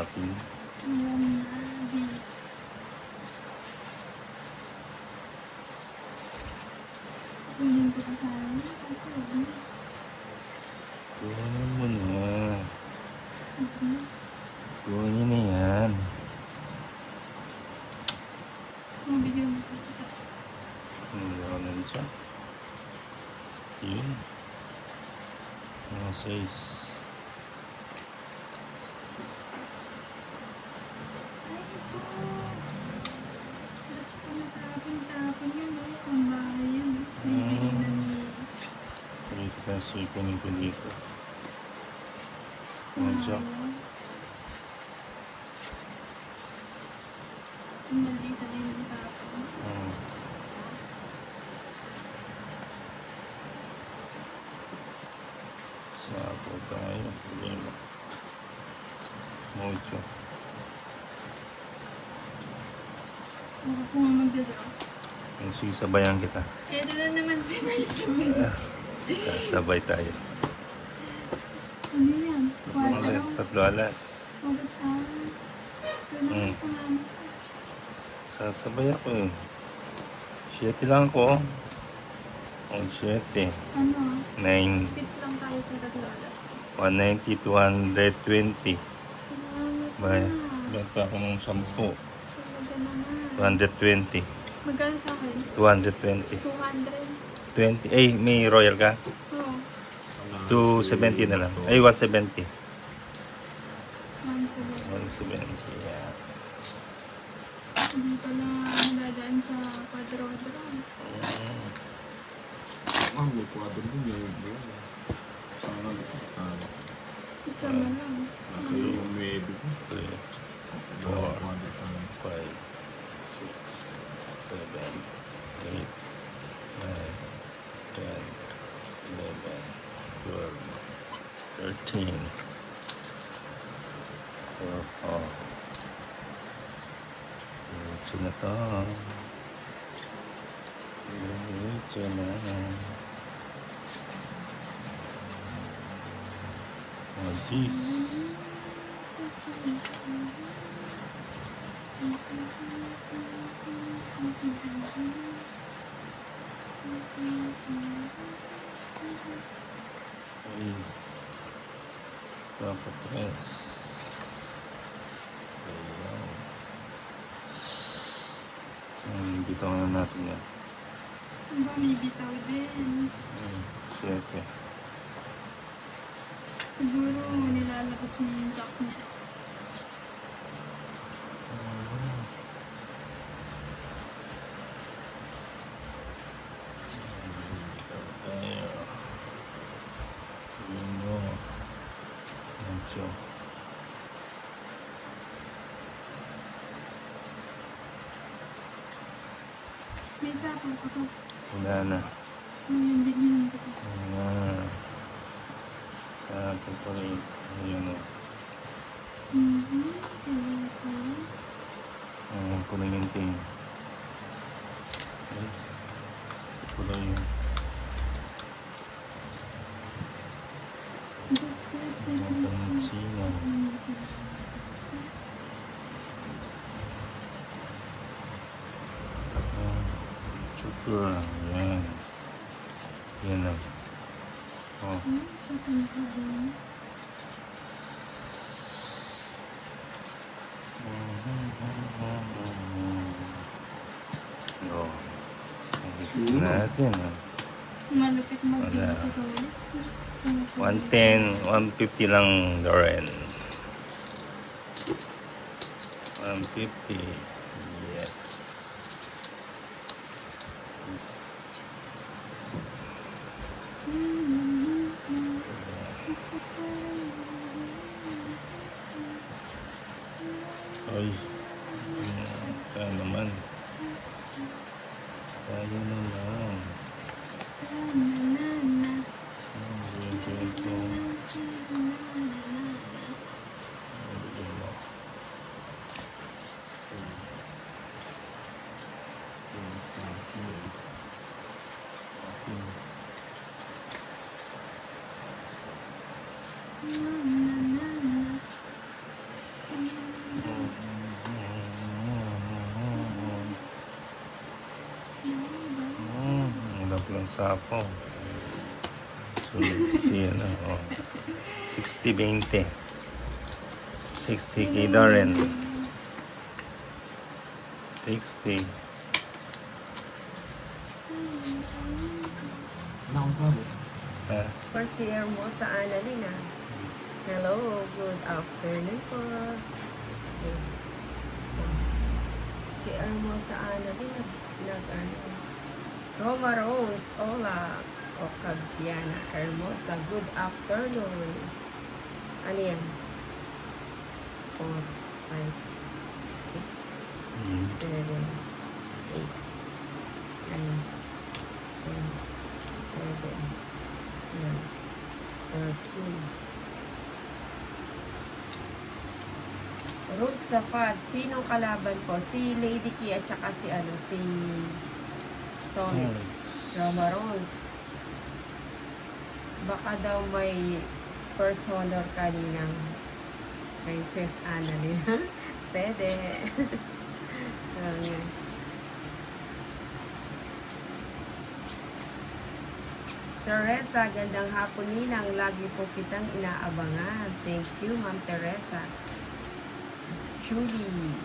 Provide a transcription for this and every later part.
natin. Ayan na, this. Kunin ko pa sana. Kasi Kunin mo na. mhm. Kunin na yan. Mabigyan mo ko ito. Hindi ako nandiyan. Yun. Mga size. Ay, ito. Ba't ko natapon-tapon yun, no? Ang bahay yun. Bibili na ni... Wait kasi kunin ko dito. Nandiyan. Ang maldita din ang tapon. Sako tayo. Problema. Mucho. Ako kung magdadraw. Magsisabayan kita. Ito na naman si Maisabel. Sasabay tayo. Ano yan? Ulit, Kwarto? 3 alas. Ulit Hmm. sa mama ko. Sasabay ako eh. 7 lang ako. O 7. Ano? 9. Pits lang tayo sa Taglalas. 190, 220. Salamat Bay. na. Ba't pa ako ng 10? Salamat naman. 220. Magkano sa akin? 220. 200. 20. Eh, may royal ka? Oo. 270 na lang. Ay, 170. 170. 170, yeah. Hindi pala nadadaan sa kwadro-kwadro. Ah, may kwadro din yun. Sana Isa na lang. nasa yung maybe ko. 3, Dalawa 4, kwadro sana. 5, 6, 7, 8, 9, 10, 11, 12, 13. Oh. Diretso na to. Diretso na. Oh, jeez. Ay. Papatres. Ayan. Bitaw na natin yan. Ang dami bitaw din. 7. Siguro nilalabas mo yung jack niya. Tayo. Yun mo. Mucho. May sapang ko to. Wala na. Yung bigyan ko to. Sa pagpalit. Ayun o. Puno yung ting. Ay. Puno yung. Pansinan. Sugar. Yan. Yan lang. Oh. Oh. Mix natin. Malupit Wala. mag-bigay sa Rolex. 110, 150 lang Lauren. 150. Yes. Ay. Kaya naman. Kaya naman. Ang lang sapo. Sunod si ano, oh. 60-20. 60 kay Darren. 60. Ha? First year mo sa Annalyn ah. Hello, good afternoon po. Si Ermo sa Annalyn nag-ano. Roma Rose, hola. O Cabiana Hermosa, good afternoon. Ano yan? 4, 5, 6, 7, 8, 9, 10, 11, 12. Ruth Safad, sinong kalaban po? Si Lady Key at saka si ano, si Thomas. Roma Rose. Baka daw may first honor kaninang Princess Annalyn. Pwede. Teresa, gandang hapon ninang. Lagi po kitang inaabangan. Thank you, Ma'am Teresa. Julie.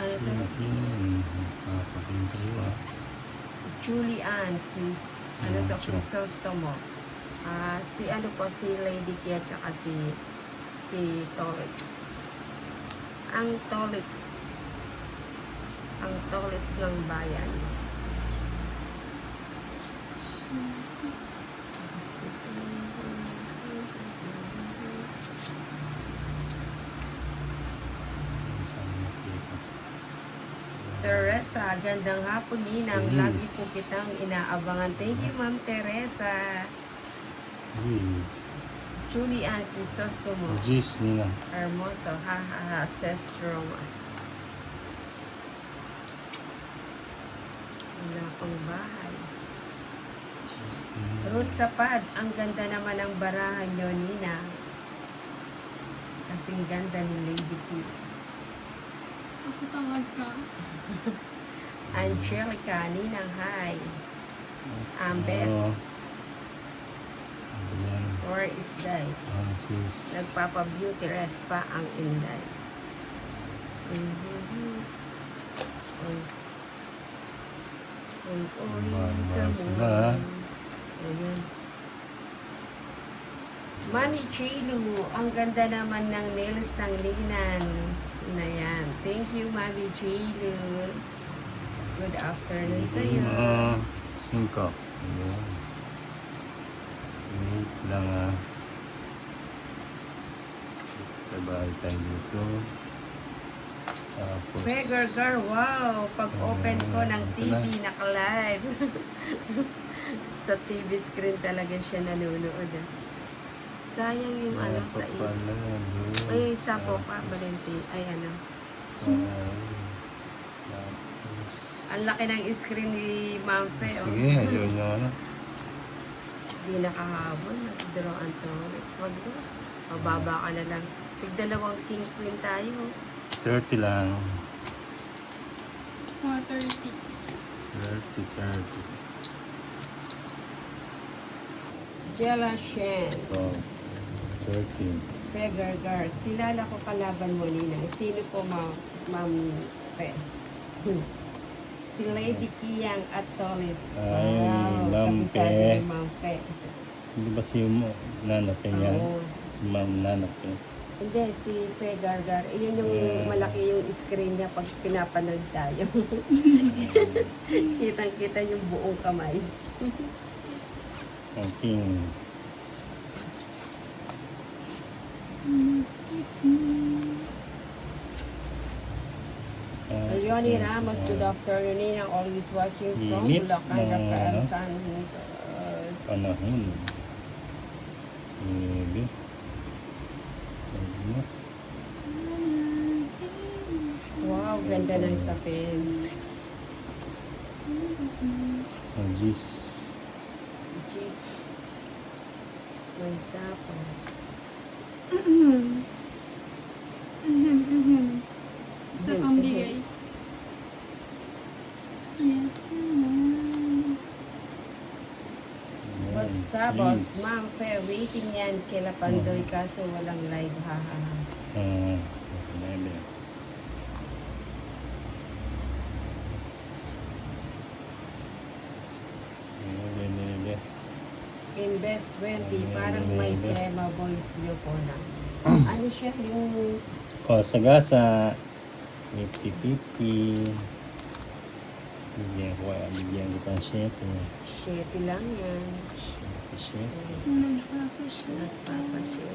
Ano to? Julie Ann, please. Ano to? Crisostomo. Si ano po, si Lady Kia, tsaka si Tolitz. Ang Tolitz ng bayan. Teresa, gandang hapon ninang. Lagi po kitang inaabangan. Thank you, Ma'am Teresa. Julie Ann Crisostomo. Gis, Nina. Hermoso, ha ha ha, says Roma. Wala pang bahay. Ruth Sapad, ang ganda naman ng barahan nyo, Nina. Kasing ganda ni Lady T. Ako tawag ka. Angelica, Ninang, hi. Ambets, where is Day? Nagpapa-beauty rest pa ang Inday. Ayan. Mami Chilu, ang ganda naman ng nails ng Linan. Na yan. Thank you, Mami Chilu. Good afternoon sa iyo. 5. Ayan. Wait lang Sabay tayo dito. Tapos, Pegargar, wow! Pag-open ko ng TV, naka-live. Sa TV screen talaga siya nanonood. Sayang yung ano sa is. Ay, isa po pa, Valenti. Ay, ano. Tapos, Ang laki ng screen ni Ma'am Fe. sige, ayun nyo ano. Hindi nakahabol. Nag-draw ang toilets. Wag mo. Mababa ka na lang. Tig-dalawang king queen tayo. 30 lang. 130. 30. Jella Shen. So, 13. Pegargar. Kilala ko kalaban mo, Nina. Sino po, Ma'am Fe? Si Lady Kiyang at Tolit. Ay, Ma'am Fe. Kabisado ni Ma'am Fe. Hindi ba si nanapin yan? Oo. Si Ma'am nanapin. Hindi, si Fe Gargar. Iyon yung malaki yung screen niya pag pinapanood tayo. Kitang-kita yung buong kamay. Okay. Leonie Ramos, good afternoon. Ninang always watching from Init Bulacan, ng Rafael ano? Santos. Panahon. Maybe. Wow, ganda ng sapin. Jeez. Jeez. May sapo. Tapos, Yes. Ma'am Fair, waiting yan kila Pandoy kaso walang live, haha. Maybe. Maybe. Invest 20, parang may Prema Boys nyo po na. Ano siya, yung O, sagasa. 50-50. Bigyan kita ng 7. 7 lang yan. 7. Nagpapasya. Nagpapasya.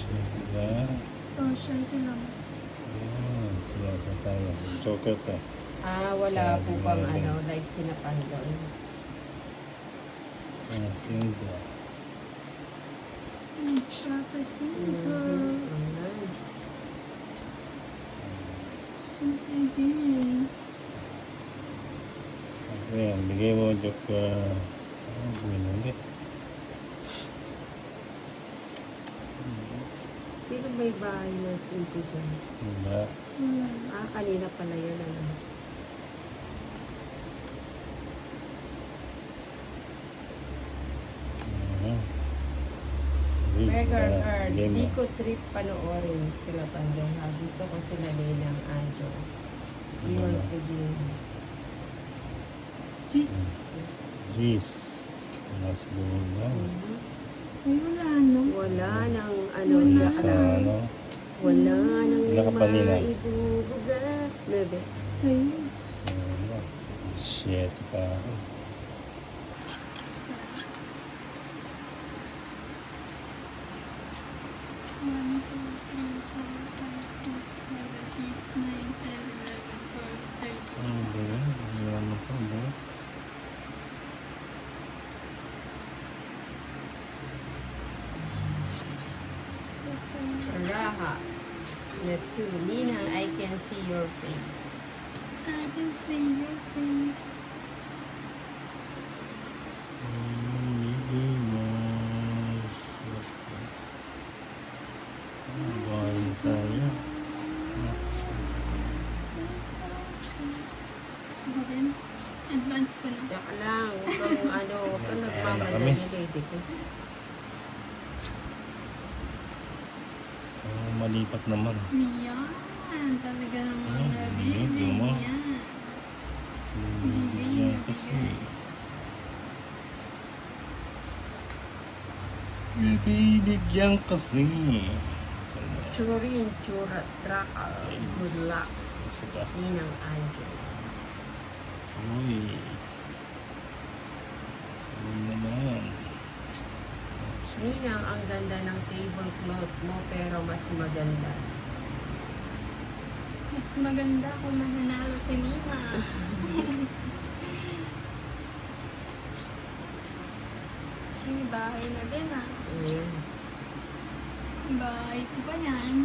Diba? Oh, siya lang. Ayan, sagasa tayo. Joker to. Wala po Sabi bang nga rin. live sina Pandoy. Single. Nagpapasya. Ayan. Sige. Ayan, bigay mo Joker. Gawin ulit. Sino may bahay na 5 dyan? Diba? Wala. Kanina pala yun. Ano? Beggar card. Di ko trip panoorin sila Pandoy. Ha? Gusto ko sila Ninang Anjo. Iwan ko din. Jeez. Jeez. Wala siguro na. Ay, wala no. Wala nang Wala. Sa ano? Wala nang Wala ka pa nila. maibubuga. Bebe. Sa'yo. Wala. 7 pa ako. One, two, three, four, five, six, seven, eight, nine, 10, 11, 12, 13. Ano ba yun? Ano mo pa ba? Raha. Na 2. Ninang, I can see your face. I can see your face. Hindi mo. Bahay tayo. Ako din. Advance ko na. Yak lang. Huwag kang huwag kang nagmamadali, lady ko. Malipat naman. Yan. Talaga naman. Ayan, Nabibig bibig mo. yan. Bibigyan kasi. Bibigyan kasi. Churin, chura, trakal. Good luck. Isa ka. Ninang Anjo. Uy. Uy naman. Ninang, ang ganda ng tablecloth mo pero mas maganda. Mas maganda kung mananalo si Nina. May bahay na din ah. Ayan. Bahay ko pa yan.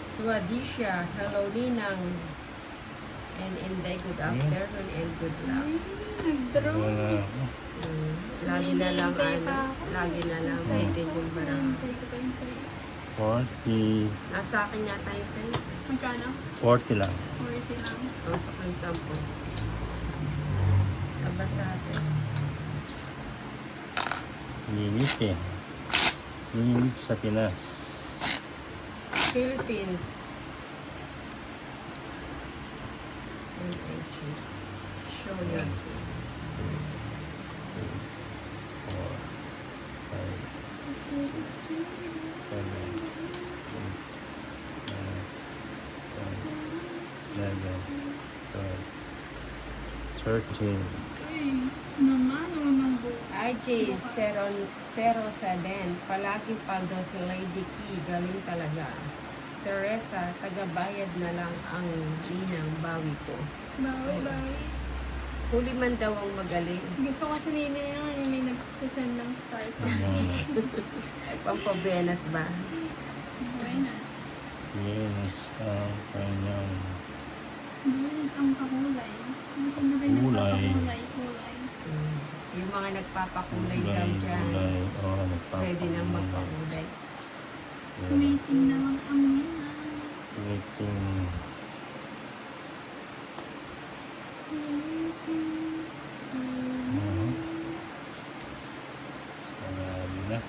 Swadisha, hello Ninang. And Inday, good afternoon and good luck. Ay, nag-draw. Wala. Lagi na lang Hinihintay pa ako. lagi na lang Size waiting ko. yung barang. Hinihintay ko pa yung size. 40. Nasa akin yata yung size. Magkano? 40 lang. 40 lang. Pasok yung 10. Aba sa atin. Limit eh. Limit sa Pinas. Philippines. NH. Show your face. 4, 5, 6, 7, 8, 9, 10, 11, 12, 13. Ay, naman, naman buo. IJ, Zero sa den. Palagi paldo si Lady Key. Galing talaga. Teresa, tagabayad na lang ang Ninang bawi ko. Bawi. Huli man daw ang magaling. Gusto ko si Nina yung may nag-send ng stars sa Pampabenas ba? Buenas. Yes, ang kanyang Buenas ang kakulay. Ano ko ba yung Kulay. nagpapakulay? Yung mga nagpapakulay daw dyan. kulay. Oh, nagpapakulay. Pwede nang magpakulay. Waiting na lang ang Nina. Waiting. Sarado na.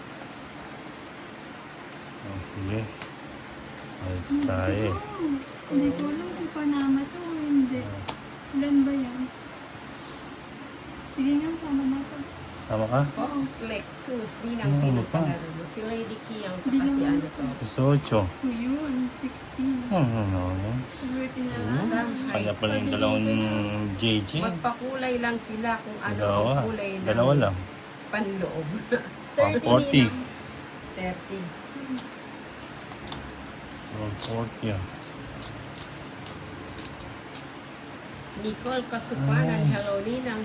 Oh, sige. Alis tayo eh. Hindi ko alam kung Panama to o hindi. Ilan ba yan? Sige nga, sama na to. Sama ka? Fox, Lexus, di nang Sino sino pa? palaro mo. Si Lady Kiyang, Di tsaka si naman. ano to. 18. O yun, 16. No. Swerte na lang. Kanya pala yung dalawang JJ. Magpakulay lang sila kung ano Dalawa. ang kulay ng Dalawa lang. panloob. 140. 30. 140 ah. Nicole Kasupanan, hello Ninang.